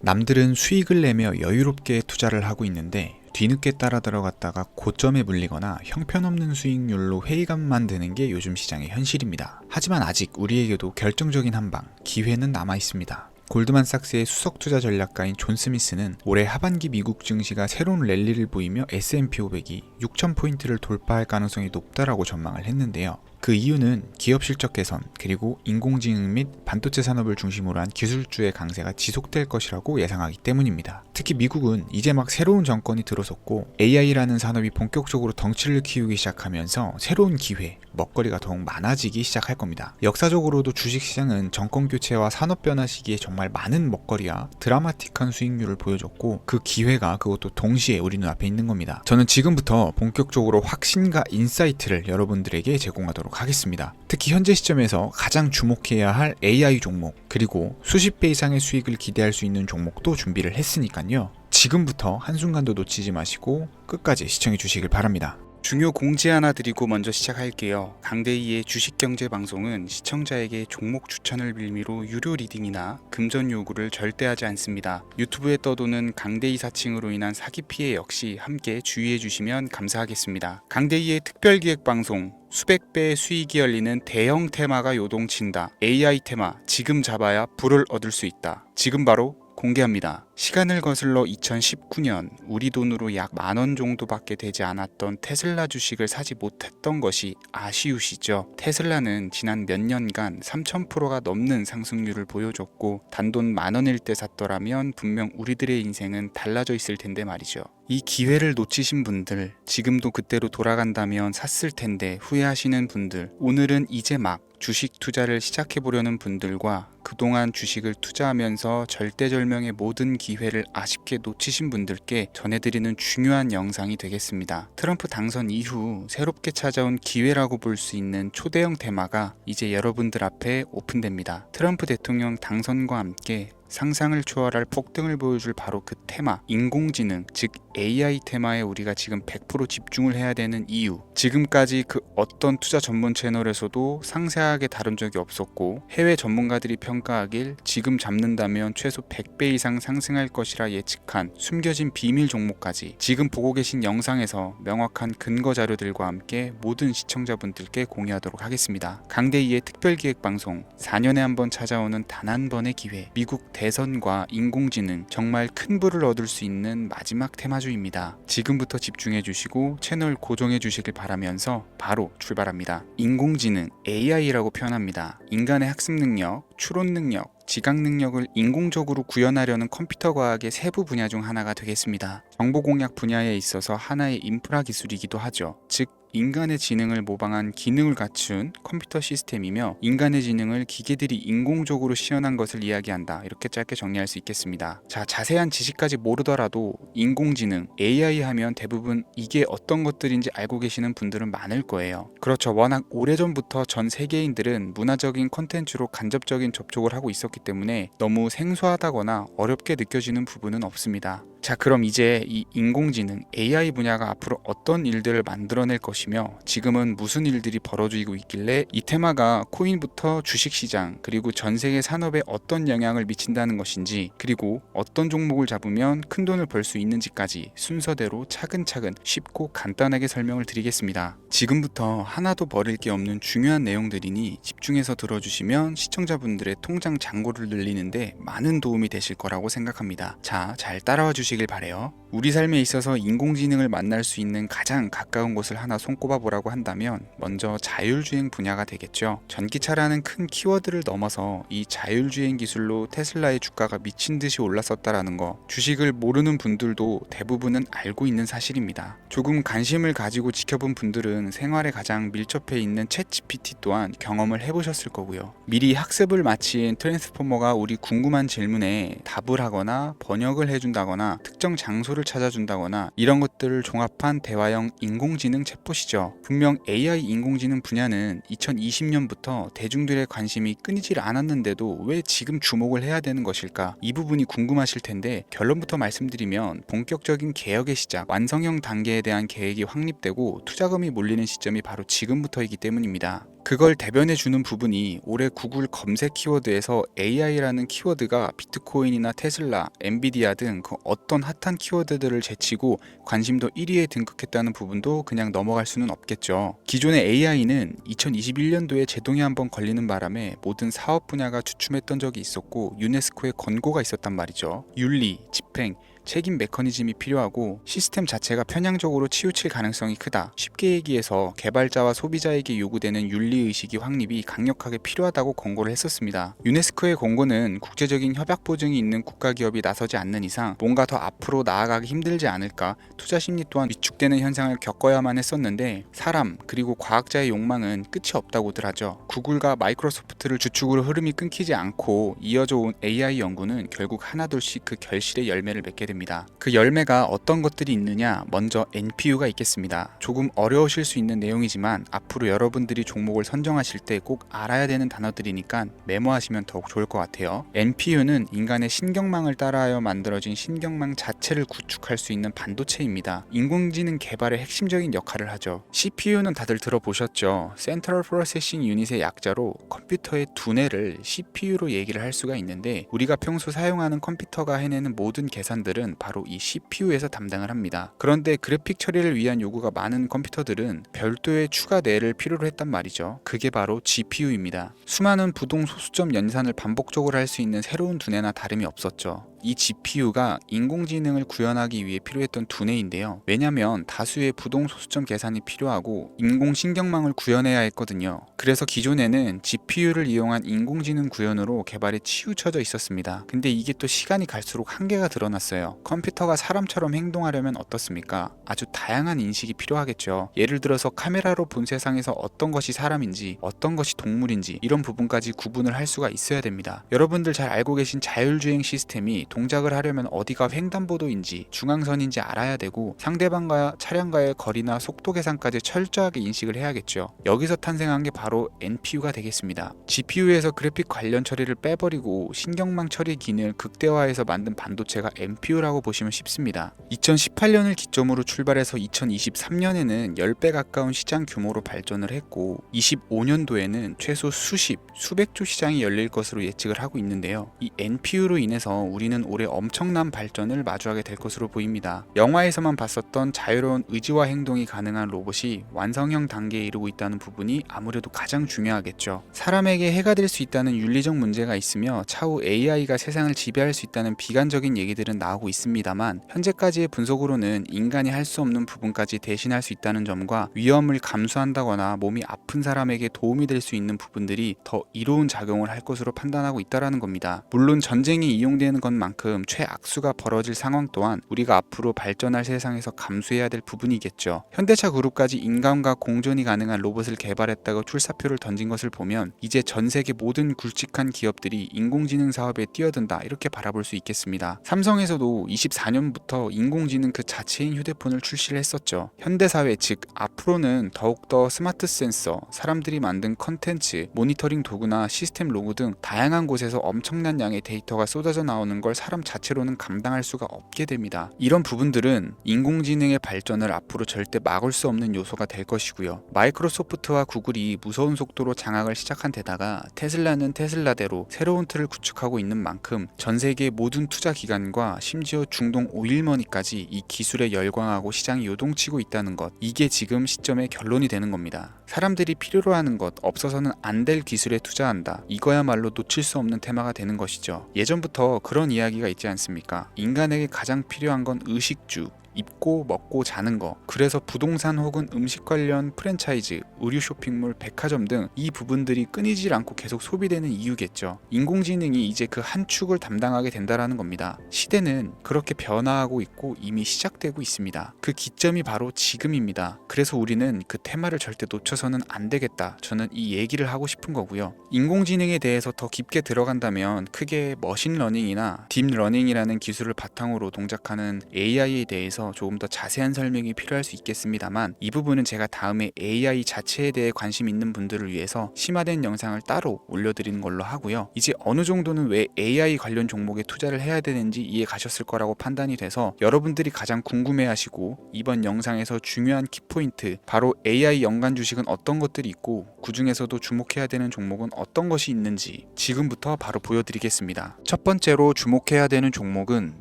남들은 수익을 내며 여유롭게 투자를 하고 있는데 뒤늦게 따라 들어갔다가 고점에 물리거나 형편없는 수익률로 회의감만 드는 게 요즘 시장의 현실입니다. 하지만 아직 우리에게도 결정적인 한방, 기회는 남아 있습니다. 골드만삭스의 수석 투자 전략가인 존 스미스는 올해 하반기 미국 증시가 새로운 랠리를 보이며 S&P 500이 6,000포인트를 돌파할 가능성이 높다라고 전망을 했는데요. 그 이유는 기업 실적 개선, 그리고 인공지능 및 반도체 산업을 중심으로 한 기술주의 강세가 지속될 것이라고 예상하기 때문입니다. 특히 미국은 이제 막 새로운 정권이 들어섰고 AI라는 산업이 본격적으로 덩치를 키우기 시작하면서 새로운 기회, 먹거리가 더욱 많아지기 시작할 겁니다. 역사적으로도 주식시장은 정권 교체와 산업 변화 시기에 정말 많은 먹거리와 드라마틱한 수익률을 보여줬고 그 기회가 그것도 동시에 우리 눈앞에 있는 겁니다. 저는 지금부터 본격적으로 확신과 인사이트를 여러분들에게 제공하도록 하겠습니다. 특히 현재 시점에서 가장 주목해야 할 AI 종목, 그리고 수십 배 이상의 수익을 기대할 수 있는 종목도 준비를 했으니까요. 지금부터 한순간도 놓치지 마시고 끝까지 시청해 주시길 바랍니다. 중요 공지 하나 드리고 먼저 시작할게요. 강대희의 주식경제 방송은 시청자에게 종목 추천을 빌미로 유료 리딩이나 금전 요구를 절대 하지 않습니다. 유튜브에 떠도는 강대희 사칭으로 인한 사기 피해 역시 함께 주의해 주시면 감사하겠습니다. 강대희의 특별기획 방송, 수백 배의 수익이 열리는 대형 테마가 요동친다. AI 테마, 지금 잡아야 불을 얻을 수 있다. 지금 바로 공개합니다. 시간을 거슬러 2019년 우리 돈으로 약 10,000원 정도밖에 되지 않았던 테슬라 주식을 사지 못했던 것이 아쉬우시죠? 테슬라는 지난 몇 년간 3000%가 넘는 상승률을 보여줬고 단돈 10,000원일 때 샀더라면 분명 우리들의 인생은 달라져 있을 텐데 말이죠. 이 기회를 놓치신 분들, 지금도 그때로 돌아간다면 샀을 텐데 후회하시는 분들, 오늘은 이제 막 주식 투자를 시작해보려는 분들과 그동안 주식을 투자하면서 절대절명의 모든 기회를 아쉽게 놓치신 분들께 전해드리는 중요한 영상이 되겠습니다. 트럼프 당선 이후 새롭게 찾아온 기회라고 볼 수 있는 초대형 테마가 이제 여러분들 앞에 오픈됩니다. 트럼프 대통령 당선과 함께 상상을 초월할 폭등을 보여줄 바로 그 테마, 인공지능, 즉 AI 테마에 우리가 지금 100% 집중을 해야 되는 이유, 지금까지 그 어떤 투자 전문 채널에서도 상세하게 다룬 적이 없었고 해외 전문가들이 평가하길 지금 잡는다면 최소 100배 이상 상승할 것이라 예측한 숨겨진 비밀 종목까지 지금 보고 계신 영상에서 명확한 근거 자료들과 함께 모든 시청자분들께 공유하도록 하겠습니다. 강대희의 특별기획방송, 4년에 한 번 찾아오는 단 한 번의 기회, 미국 대선과 인공지능, 정말 큰 부를 얻을 수 있는 마지막 테마주입니다. 지금부터 집중해 주시고 채널 고정해 주시길 바라면서 바로 출발합니다. 인공지능, AI라고 표현합니다. 인간의 학습 능력, 추론 능력, 지각 능력을 인공적으로 구현하려는 컴퓨터 과학의 세부 분야 중 하나가 되겠습니다. 정보 공략 분야에 있어서 하나의 인프라 기술이기도 하죠. 즉 인간의 지능을 모방한 기능을 갖춘 컴퓨터 시스템이며 인간의 지능을 기계들이 인공적으로 시연한 것을 이야기한다. 이렇게 짧게 정리할 수 있겠습니다. 자, 자세한 지식까지 모르더라도 인공지능, AI 하면 대부분 이게 어떤 것들인지 알고 계시는 분들은 많을 거예요. 그렇죠. 워낙 오래전부터 전 세계인들은 문화적인 콘텐츠로 간접적인 접촉을 하고 있었기 때문에 너무 생소하다거나 어렵게 느껴지는 부분은 없습니다. 자, 그럼 이제 이 인공지능, AI 분야가 앞으로 어떤 일들을 만들어낼 것이며 지금은 무슨 일들이 벌어지고 있길래 이 테마가 코인부터 주식시장 그리고 전 세계 산업에 어떤 영향을 미친다는 것인지, 그리고 어떤 종목을 잡으면 큰 돈을 벌 수 있는지까지 순서대로 차근차근 쉽고 간단하게 설명을 드리겠습니다. 지금부터 하나도 버릴 게 없는 중요한 내용들이니 집중해서 들어주시면 시청자분들의 통장 잔고를 늘리는데 많은 도움이 되실 거라고 생각합니다. 자, 잘 따라와 주시길 바래요. 우리 삶에 있어서 인공지능을 만날 수 있는 가장 가까운 곳을 하나 손꼽아 보라고 한다면 먼저 자율주행 분야가 되겠죠. 전기차라는 큰 키워드를 넘어서 이 자율주행 기술로 테슬라의 주가가 미친 듯이 올랐었다라는 거, 주식을 모르는 분들도 대부분은 알고 있는 사실입니다. 조금 관심을 가지고 지켜본 분들은 생활에 가장 밀접해 있는 챗GPT 또한 경험을 해보셨을 거고요. 미리 학습을 마친 트랜스포머가 우리 궁금한 질문에 답을 하거나 번역을 해준다거나 특정 장소를 찾아준다거나 이런 것들을 종합한 대화형 인공지능 챗봇이죠. 분명 AI 인공지능 분야는 2020년부터 대중들의 관심이 끊이질 않았는데도 왜 지금 주목을 해야 되는 것일까? 이 부분이 궁금하실 텐데 결론부터 말씀드리면 본격적인 개혁의 시작, 완성형 단계에 대한 계획이 확립되고 투자금이 몰리는 시점이 바로 지금부터이기 때문입니다. 그걸 대변해주는 부분이 올해 구글 검색 키워드에서 AI라는 키워드가 비트코인이나 테슬라, 엔비디아 등 그 어떤 핫한 키워드들을 제치고 관심도 1위에 등극했다는 부분도 그냥 넘어갈 수는 없겠죠. 기존의 AI는 2021년도에 제동이 한번 걸리는 바람에 모든 사업 분야가 주춤했던 적이 있었고 유네스코의 권고가 있었단 말이죠. 윤리, 집행, 책임 메커니즘이 필요하고 시스템 자체가 편향적으로 치우칠 가능성이 크다. 쉽게 얘기해서 개발자와 소비자에게 요구되는 윤리의식이 확립이 강력하게 필요하다고 권고를 했었습니다. 유네스코의 권고는 국제적인 협약 보증이 있는 국가기업이 나서지 않는 이상 뭔가 더 앞으로 나아가기 힘들지 않을까, 투자 심리 또한 위축되는 현상을 겪어야만 했었는데 사람 그리고 과학자의 욕망은 끝이 없다고들 하죠. 구글과 마이크로소프트를 주축으로 흐름이 끊기지 않고 이어져 온 AI 연구는 결국 하나둘씩 그 결실의 열매를 맺게 됩니다. 그 열매가 어떤 것들이 있느냐, 먼저 NPU가 있겠습니다. 조금 어려우실 수 있는 내용이지만 앞으로 여러분들이 종목을 선정하실 때 꼭 알아야 되는 단어들이니까 메모하시면 더욱 좋을 것 같아요. NPU는 인간의 신경망을 따라하여 만들어진 신경망 자체를 구축할 수 있는 반도체입니다. 인공지능 개발의 핵심적인 역할을 하죠. CPU는 다들 들어보셨죠? Central Processing Unit의 약자로 컴퓨터의 두뇌를 CPU로 얘기를 할 수가 있는데 우리가 평소 사용하는 컴퓨터가 해내는 모든 계산들은 바로 이 CPU에서 담당을 합니다. 그런데 그래픽 처리를 위한 요구가 많은 컴퓨터들은 별도의 추가 뇌를 필요로 했단 말이죠. 그게 바로 GPU입니다. 수많은 부동 소수점 연산을 반복적으로 할 수 있는 새로운 두뇌나 다름이 없었죠. 이 GPU가 인공지능을 구현하기 위해 필요했던 두뇌인데요. 왜냐면 다수의 부동 소수점 계산이 필요하고 인공신경망을 구현해야 했거든요. 그래서 기존에는 GPU를 이용한 인공지능 구현으로 개발이 치우쳐져 있었습니다. 근데 이게 또 시간이 갈수록 한계가 드러났어요. 컴퓨터가 사람처럼 행동하려면 어떻습니까? 아주 다양한 인식이 필요하겠죠. 예를 들어서 카메라로 본 세상에서 어떤 것이 사람인지 어떤 것이 동물인지 이런 부분까지 구분을 할 수가 있어야 됩니다. 여러분들 잘 알고 계신 자율주행 시스템이 동작을 하려면 어디가 횡단보도인지 중앙선인지 알아야 되고 상대방과 차량과의 거리나 속도 계산까지 철저하게 인식을 해야겠죠. 여기서 탄생한 게 바로 NPU가 되겠습니다. GPU에서 그래픽 관련 처리를 빼버리고 신경망 처리 기능을 극대화해서 만든 반도체가 NPU라고 보시면 쉽습니다. 2018년을 기점으로 출발해서 2023년에는 10배 가까운 시장 규모로 발전을 했고 25년도에는 최소 수백조 시장이 열릴 것으로 예측을 하고 있는데요. 이 NPU로 인해서 우리는 올해 엄청난 발전을 마주하게 될 것으로 보입니다. 영화에서만 봤었던 자유로운 의지와 행동이 가능한 로봇이 완성형 단계에 이르고 있다는 부분이 아무래도 가장 중요하겠죠. 사람에게 해가 될 수 있다는 윤리적 문제가 있으며 차후 AI가 세상을 지배할 수 있다는 비관적인 얘기들은 나오고 있습니다만 현재까지의 분석으로는 인간이 할 수 없는 부분까지 대신할 수 있다는 점과 위험을 감수한다거나 몸이 아픈 사람에게 도움이 될 수 있는 부분들이 더 이로운 작용을 할 것으로 판단하고 있다는 겁니다. 물론 전쟁에 이용되는 것만큼 최악수가 벌어질 상황 또한 우리가 앞으로 발전할 세상에서 감수해야 될 부분이겠죠. 현대차 그룹까지 인간과 공존이 가능한 로봇을 개발했다고 출사표를 던진 것을 보면 이제 전 세계 모든 굵직한 기업들이 인공지능 사업에 뛰어든다 이렇게 바라볼 수 있겠습니다. 삼성에서도 24년부터 인공지능 그 자체인 휴대폰을 출시를 했었죠. 현대사회 즉 앞으로는 더욱더 스마트 센서, 사람들이 만든 컨텐츠, 모니터링 도구나 시스템 로그 등 다양한 곳에서 엄청난 양의 데이터가 쏟아져 나오는 걸 사람 자체로는 감당할 수가 없게 됩니다. 이런 부분들은 인공지능의 발전을 앞으로 절대 막을 수 없는 요소가 될 것이고요. 마이크로소프트와 구글이 무서운 속도로 장악을 시작한 데다가 테슬라는 테슬라대로 새로운 틀을 구축하고 있는 만큼 전 세계 모든 투자 기관과 심지어 중동 오일머니까지 이 기술에 열광하고 시장이 요동치고 있다는 것, 이게 지금 시점의 결론이 되는 겁니다. 사람들이 필요로 하는 것, 없어서는 안 될 기술에 투자한다. 이거야말로 놓칠 수 없는 테마가 되는 것이죠. 예전부터 그런 이야기가 있지 않습니까? 인간에게 가장 필요한 건 의식주, 입고 먹고 자는 거. 그래서 부동산 혹은 음식 관련 프랜차이즈, 의류 쇼핑몰, 백화점 등 이 부분들이 끊이질 않고 계속 소비되는 이유겠죠. 인공지능이 이제 그 한 축을 담당하게 된다라는 겁니다. 시대는 그렇게 변화하고 있고 이미 시작되고 있습니다. 그 기점이 바로 지금입니다. 그래서 우리는 그 테마를 절대 놓쳐서는 안 되겠다. 저는 이 얘기를 하고 싶은 거고요. 인공지능에 대해서 더 깊게 들어간다면 크게 머신러닝이나 딥러닝이라는 기술을 바탕으로 동작하는 AI에 대해서 대해서 조금 더 자세한 설명이 필요할 수 있겠습니다만, 이 부분은 제가 다음에 AI 자체에 대해 관심 있는 분들을 위해서 심화된 영상을 따로 올려드리는 걸로 하고요. 이제 어느 정도는 왜 AI 관련 종목에 투자를 해야 되는지 이해 가셨을 거라고 판단이 돼서, 여러분들이 가장 궁금해하시고 이번 영상에서 중요한 키포인트, 바로 AI 연관 주식은 어떤 것들이 있고 그 중에서도 주목해야 되는 종목은 어떤 것이 있는지 지금부터 바로 보여드리겠습니다. 첫 번째로 주목해야 되는 종목은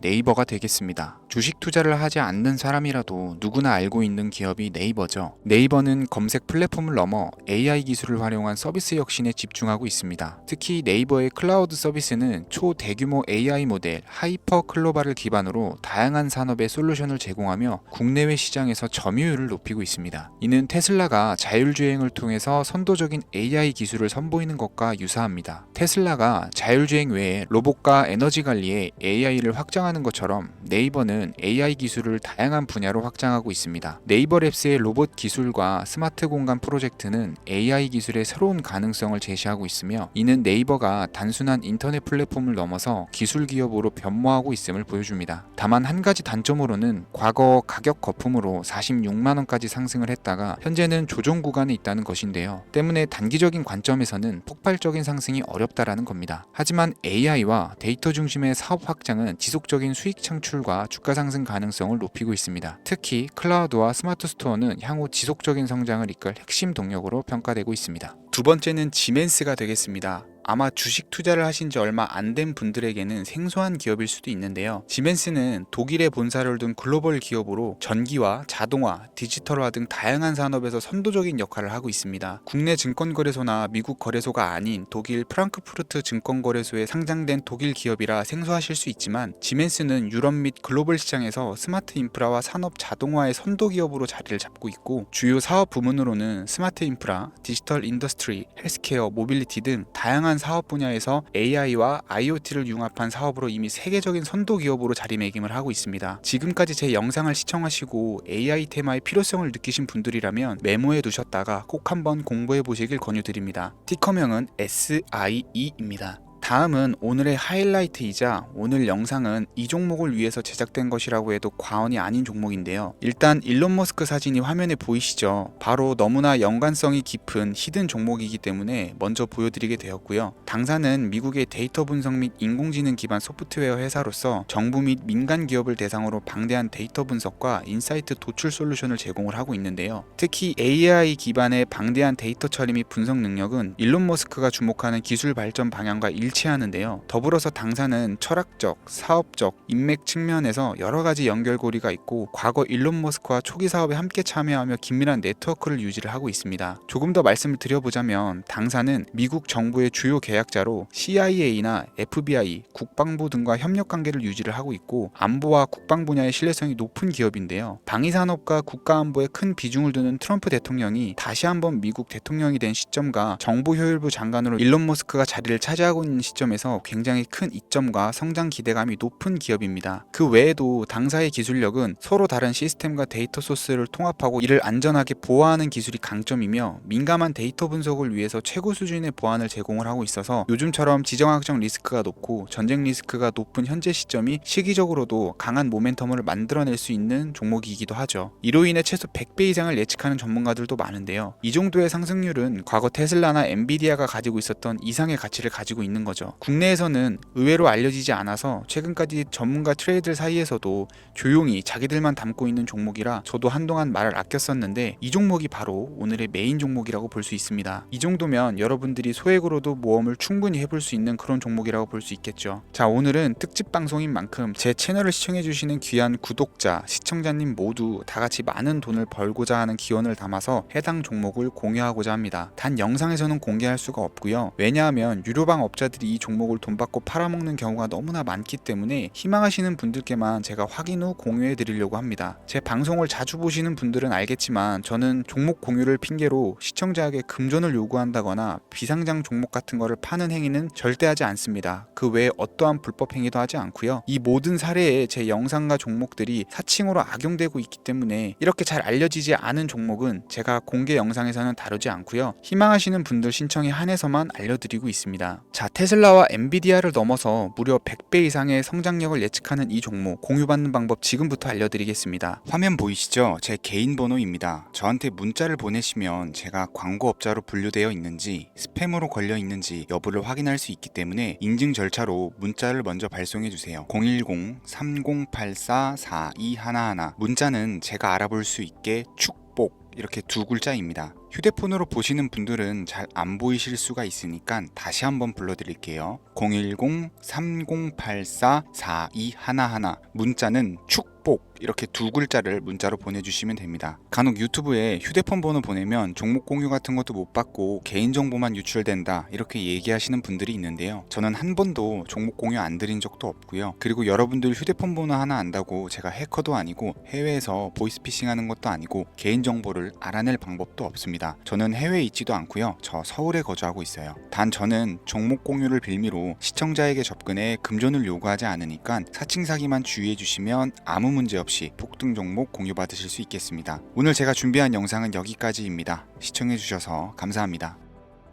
네이버가 되겠습니다. 주식 투자를 하지 않는 사람이라도 누구나 알고 있는 기업이 네이버죠. 네이버는 검색 플랫폼을 넘어 AI 기술을 활용한 서비스 혁신에 집중하고 있습니다. 특히 네이버의 클라우드 서비스는 초대규모 AI 모델 하이퍼 클로바를 기반으로 다양한 산업에 솔루션을 제공하며 국내외 시장에서 점유율을 높이고 있습니다. 이는 테슬라가 자율주행을 통해서 선도적인 AI 기술을 선보이는 것과 유사합니다. 테슬라가 자율주행 외에 로봇과 에너지 관리에 AI를 확장하는 것처럼 네이버는 AI 기술을 다양한 분야로 확장하고 있습니다. 네이버 랩스의 로봇 기술과 스마트 공간 프로젝트는 AI 기술의 새로운 가능성을 제시하고 있으며, 이는 네이버가 단순한 인터넷 플랫폼을 넘어서 기술 기업으로 변모하고 있음을 보여줍니다. 다만 한 가지 단점으로는 과거 가격 거품으로 46만 원까지 상승을 했다가 현재는 조정 구간에 있다는 것인데요. 때문에 단기적인 관점에서는 폭발적인 상승이 어렵다라는 겁니다. 하지만 AI와 데이터 중심의 사업 확장은 지속적인 수익 창출과 주가 상승 가능성을 높이고 있습니다. 특히 클라우드와 스마트 스토어는 향후 지속적인 성장을 이끌 핵심 동력으로 평가되고 있습니다. 두 번째는 지멘스가 되겠습니다. 아마 주식 투자를 하신 지 얼마 안 된 분들에게는 생소한 기업일 수도 있는데요. 지멘스는 독일에 본사를 둔 글로벌 기업으로 전기와 자동화, 디지털화 등 다양한 산업에서 선도적인 역할을 하고 있습니다. 국내 증권거래소나 미국 거래소가 아닌 독일 프랑크푸르트 증권거래소에 상장된 독일 기업이라 생소하실 수 있지만, 지멘스는 유럽 및 글로벌 시장에서 스마트 인프라와 산업 자동화의 선도 기업으로 자리를 잡고 있고, 주요 사업 부문으로는 스마트 인프라, 디지털 인더스트리, 헬스케어, 모빌리티 등 다양한 사업 분야에서 AI와 IoT를 융합한 사업으로 이미 세계적인 선도 기업으로 자리매김을 하고 있습니다. 지금까지 제 영상을 시청하시고 AI 테마의 필요성을 느끼신 분들이라면 메모해 두셨다가 꼭 한번 공부해 보시길 권유드립니다. 티커명은 SIE입니다. 다음은 오늘의 하이라이트이자 오늘 영상은 이 종목을 위해서 제작된 것이라고 해도 과언이 아닌 종목인데요. 일단 일론 머스크 사진이 화면에 보이시죠? 바로 너무나 연관성이 깊은 히든 종목이기 때문에 먼저 보여드리게 되었고요. 당사는 미국의 데이터 분석 및 인공지능 기반 소프트웨어 회사로서 정부 및 민간 기업을 대상으로 방대한 데이터 분석과 인사이트 도출 솔루션을 제공을 하고 있는데요. 특히 AI 기반의 방대한 데이터 처리 및 분석 능력은 일론 머스크가 주목하는 기술 발전 방향과 일치하는데요. 더불어서 당사는 철학적, 사업적, 인맥 측면에서 여러 가지 연결고리가 있고, 과거 일론 머스크와 초기 사업에 함께 참여하며 긴밀한 네트워크를 유지를 하고 있습니다. 조금 더 말씀을 드려보자면, 당사는 미국 정부의 주요 계약자로 CIA나 FBI, 국방부 등과 협력 관계를 유지를 하고 있고, 안보와 국방 분야의 신뢰성이 높은 기업인데요. 방위산업과 국가안보에 큰 비중을 두는 트럼프 대통령이 다시 한번 미국 대통령이 된 시점과 정보효율부 장관으로 일론 머스크가 자리를 차지하고 있는 시점에서 굉장히 큰 이점과 성장 기대감이 높은 기업입니다. 그 외에도 당사의 기술력은 서로 다른 시스템과 데이터 소스를 통합하고 이를 안전하게 보호하는 기술이 강점이며, 민감한 데이터 분석을 위해서 최고 수준의 보안을 제공을 하고 있어서 요즘처럼 지정학적 리스크가 높고 전쟁 리스크가 높은 현재 시점이 시기적으로도 강한 모멘텀을 만들어낼 수 있는 종목이기도 하죠. 이로 인해 최소 100배 이상을 예측하는 전문가들도 많은데요. 이 정도의 상승률은 과거 테슬라나 엔비디아가 가지고 있었던 이상의 가치를 가지고 있는 거죠. 국내에서는 의외로 알려지지 않아서 최근까지 전문가 트레이더 사이에서도 조용히 자기들만 담고 있는 종목이라 저도 한동안 말을 아꼈었는데, 이 종목이 바로 오늘의 메인 종목이라고 볼 수 있습니다. 이 정도면 여러분들이 소액으로도 모험을 충분히 해볼 수 있는 그런 종목이라고 볼 수 있겠죠. 자, 오늘은 특집 방송인 만큼 제 채널을 시청해주시는 귀한 구독자, 시청자님 모두 다같이 많은 돈을 벌고자 하는 기원을 담아서 해당 종목을 공유하고자 합니다. 단 영상에서는 공개할 수가 없고요. 왜냐하면 유료방 업자들이 이 종목을 돈 받고 팔아먹는 경우가 너무나 많기 때문에 희망하시는 분들께만 제가 확인 후 공유해 드리려고 합니다. 제 방송을 자주 보시는 분들은 알겠지만, 저는 종목 공유를 핑계로 시청자에게 금전을 요구한다거나 비상장 종목 같은 거를 파는 행위는 절대 하지 않습니다. 그 외에 어떠한 불법 행위도 하지 않고요. 이 모든 사례에 제 영상과 종목들이 사칭으로 악용되고 있기 때문에 이렇게 잘 알려지지 않은 종목은 제가 공개 영상에서는 다루지 않고요. 희망하시는 분들 신청에 한해서만 알려드리고 있습니다. 자, 테슬라와 엔비디아를 넘어서 무려 100배 이상의 성장력을 예측하는 이 종목 공유받는 방법 지금부터 알려드리겠습니다. 화면 보이시죠? 제 개인 번호입니다. 저한테 문자를 보내시면 제가 광고업자로 분류되어 있는지 스팸으로 걸려 있는지 여부를 확인할 수 있기 때문에 인증 절차로 문자를 먼저 발송해 주세요. 010-3084-4211 문자는 제가 알아볼 수 있게 축복 이렇게 두 글자입니다. 휴대폰으로 보시는 분들은 잘 안 보이실 수가 있으니까 다시 한번 불러드릴게요. 010-3084-4211 문자는 축복 이렇게 두 글자를 문자로 보내주시면 됩니다. 간혹 유튜브에 휴대폰 번호 보내면 종목 공유 같은 것도 못 받고 개인정보만 유출된다 이렇게 얘기하시는 분들이 있는데요. 저는 한 번도 종목 공유 안 드린 적도 없고요. 그리고 여러분들 휴대폰 번호 하나 안다고 제가 해커도 아니고 해외에서 보이스피싱 하는 것도 아니고 개인정보를 알아낼 방법도 없습니다. 저는 해외에 있지도 않고요. 저 서울에 거주하고 있어요. 단 저는 종목 공유를 빌미로 시청자에게 접근해 금전을 요구하지 않으니까 사칭 사기만 주의해 주시면 아무 문제 없이 폭등 종목 공유 받으실 수 있겠습니다. 오늘 제가 준비한 영상은 여기까지입니다. 시청해 주셔서 감사합니다.